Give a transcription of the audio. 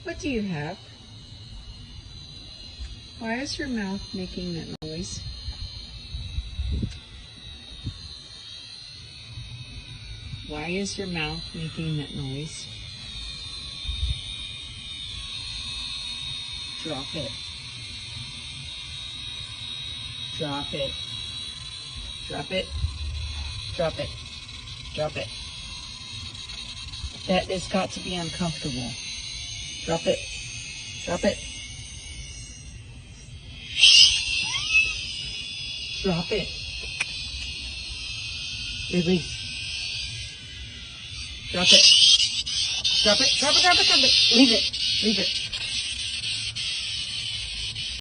What do you have? Why is your mouth making that noise? Why is your mouth making that noise? Drop it. Drop it. Drop it. Drop it. Drop it. That has got to be uncomfortable. Drop it. Drop it. Drop it. Release. Drop it. Drop it. Drop it. Drop it. Drop it. Leave it. Leave it.